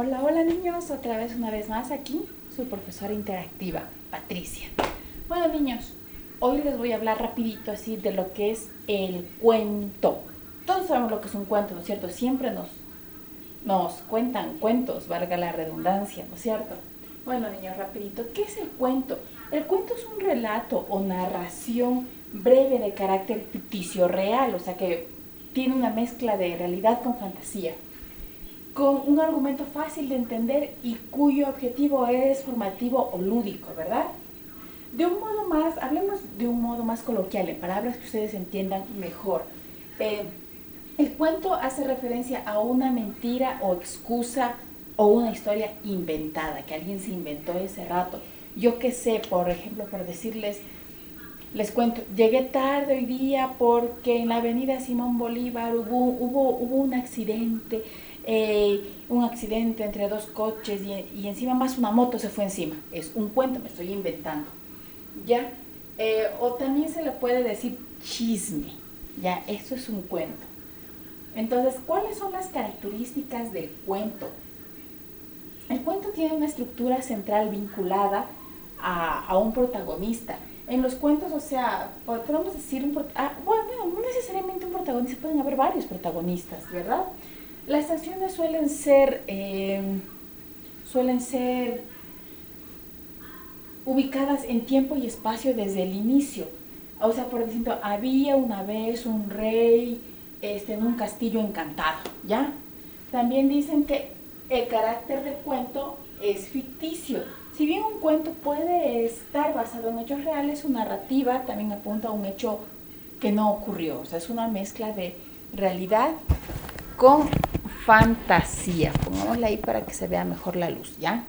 Hola, hola niños, otra vez una vez más aquí, su profesora interactiva, Patricia. Bueno niños, hoy les voy a hablar rapidito así de lo que es el cuento. Todos sabemos lo que es un cuento, ¿no es cierto? Siempre nos cuentan cuentos, valga la redundancia, ¿no es cierto? Bueno niños, rapidito, ¿qué es el cuento? El cuento es un relato o narración breve de carácter ficticio real, o sea que tiene una mezcla de realidad con fantasía, con un argumento fácil de entender y cuyo objetivo es formativo o lúdico, ¿verdad? De un modo más, hablemos de un modo más coloquial, en palabras que ustedes entiendan mejor. Eh, el cuento hace referencia a una mentira o excusa o una historia inventada, que alguien se inventó ese rato. Yo qué sé, por ejemplo, por decirles, les cuento, llegué tarde hoy día porque en la avenida Simón Bolívar hubo un accidente entre dos coches y encima más una moto se fue encima. Es un cuento, me estoy inventando. ¿Ya? O también se le puede decir chisme. Ya, eso es un cuento. Entonces, ¿cuáles son las características del cuento? El cuento tiene una estructura central vinculada a un protagonista. En los cuentos, o sea, podemos decir bueno, no necesariamente un protagonista, pueden haber varios protagonistas, ¿verdad? Las acciones suelen ser ubicadas en tiempo y espacio desde el inicio. O sea, por ejemplo, había una vez un rey en un castillo encantado, ¿ya? También dicen que el carácter del cuento es ficticio. Si bien un cuento puede estar basado en hechos reales, su narrativa también apunta a un hecho que no ocurrió. O sea, es una mezcla de realidad con fantasía. Pongámosla ahí para que se vea mejor la luz, ¿ya?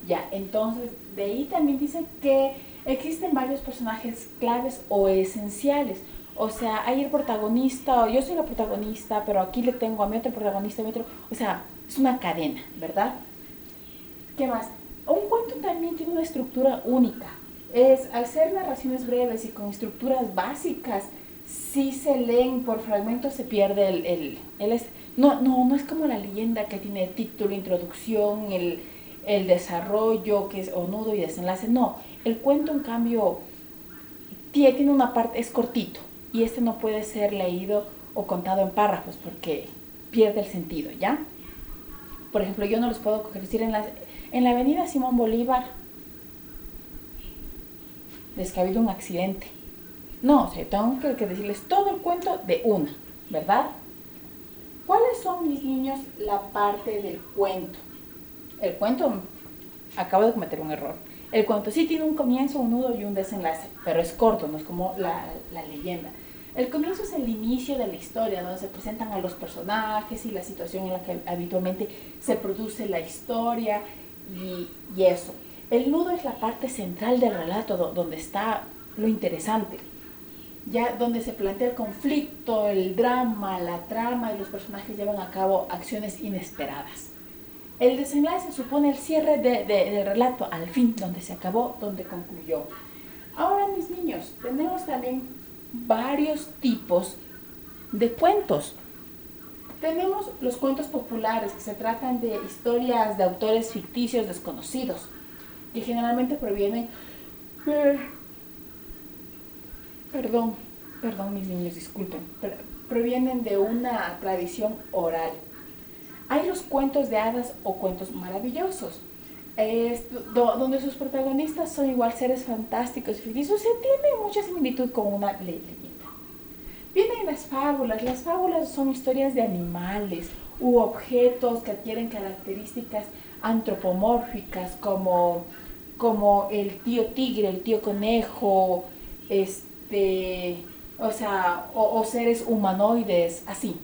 Ya, entonces de ahí también dice que existen varios personajes claves o esenciales. O sea, hay el protagonista, o yo soy la protagonista, pero aquí le tengo a mi otro protagonista, a mi otro. O sea, es una cadena, ¿verdad? ¿Qué más? Un cuento también tiene una estructura única. Al ser narraciones breves y con estructuras básicas, si se leen por fragmentos se pierde no es como la leyenda que tiene título, introducción, el desarrollo, que es o nudo y desenlace. No, el cuento en cambio tiene una parte, es cortito, y este no puede ser leído o contado en párrafos porque pierde el sentido, ¿ya? Por ejemplo, yo no los puedo decir en la avenida Simón Bolívar es que ha habido un accidente. No, o sea, tengo que decirles todo el cuento de una, ¿verdad? ¿Cuáles son, mis niños, la parte del cuento? El cuento, acabo de cometer un error. El cuento sí tiene un comienzo, un nudo y un desenlace, pero es corto, no es como la leyenda. El comienzo es el inicio de la historia, donde se presentan a los personajes y la situación en la que habitualmente se produce la historia y eso. El nudo es la parte central del relato, donde está lo interesante, ya donde se plantea el conflicto, el drama, la trama y los personajes llevan a cabo acciones inesperadas. El desenlace supone el cierre del relato, al fin, donde se acabó, donde concluyó. Ahora, mis niños, tenemos también varios tipos de cuentos. Tenemos los cuentos populares, que se tratan de historias de autores ficticios desconocidos, que generalmente provienen... Perdón, perdón mis niños, disculpen, provienen de una tradición oral. Hay los cuentos de hadas o cuentos maravillosos, donde sus protagonistas son igual seres fantásticos y ficticios. Se tiene mucha similitud con una leyenda. Vienen las fábulas son historias de animales u objetos que adquieren características antropomórficas como el tío tigre, el tío conejo, o sea, o seres humanoides, así.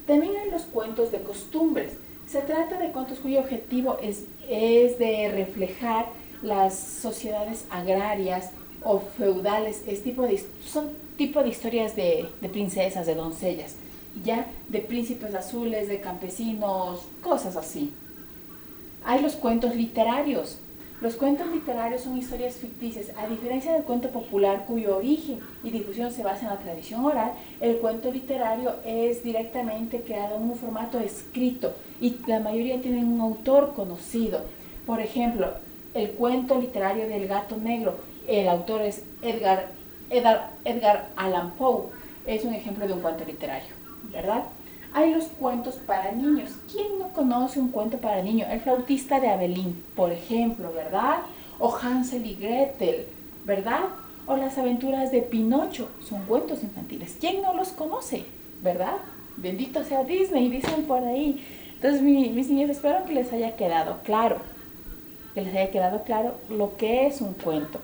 También hay los cuentos de costumbres. Se trata de cuentos cuyo objetivo es de reflejar las sociedades agrarias o feudales. Son tipo de historias de princesas, de doncellas, ya de príncipes azules, de campesinos, cosas así. Hay los cuentos literarios. Los cuentos literarios son historias ficticias. A diferencia del cuento popular, cuyo origen y difusión se basa en la tradición oral, el cuento literario es directamente creado en un formato escrito y la mayoría tienen un autor conocido. Por ejemplo, el cuento literario del gato negro, el autor es Edgar Allan Poe, es un ejemplo de un cuento literario, ¿verdad? Hay los cuentos para niños. ¿Quién no conoce un cuento para niños? El flautista de Abelín, por ejemplo, ¿verdad? O Hansel y Gretel, ¿verdad? O las aventuras de Pinocho, son cuentos infantiles. ¿Quién no los conoce? ¿Verdad? Bendito sea Disney, dicen por ahí. Entonces, mis niños, espero que les haya quedado claro, lo que es un cuento.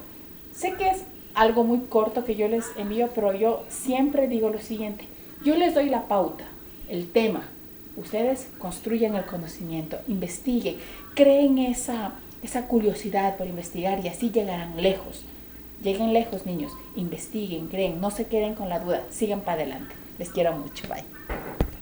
Sé que es algo muy corto que yo les envío, pero yo siempre digo lo siguiente. Yo les doy la pauta, el tema. Ustedes construyen el conocimiento, investiguen, creen esa curiosidad por investigar y así llegarán lejos. Lleguen lejos, niños, investiguen, creen, no se queden con la duda, sigan para adelante. Les quiero mucho, bye.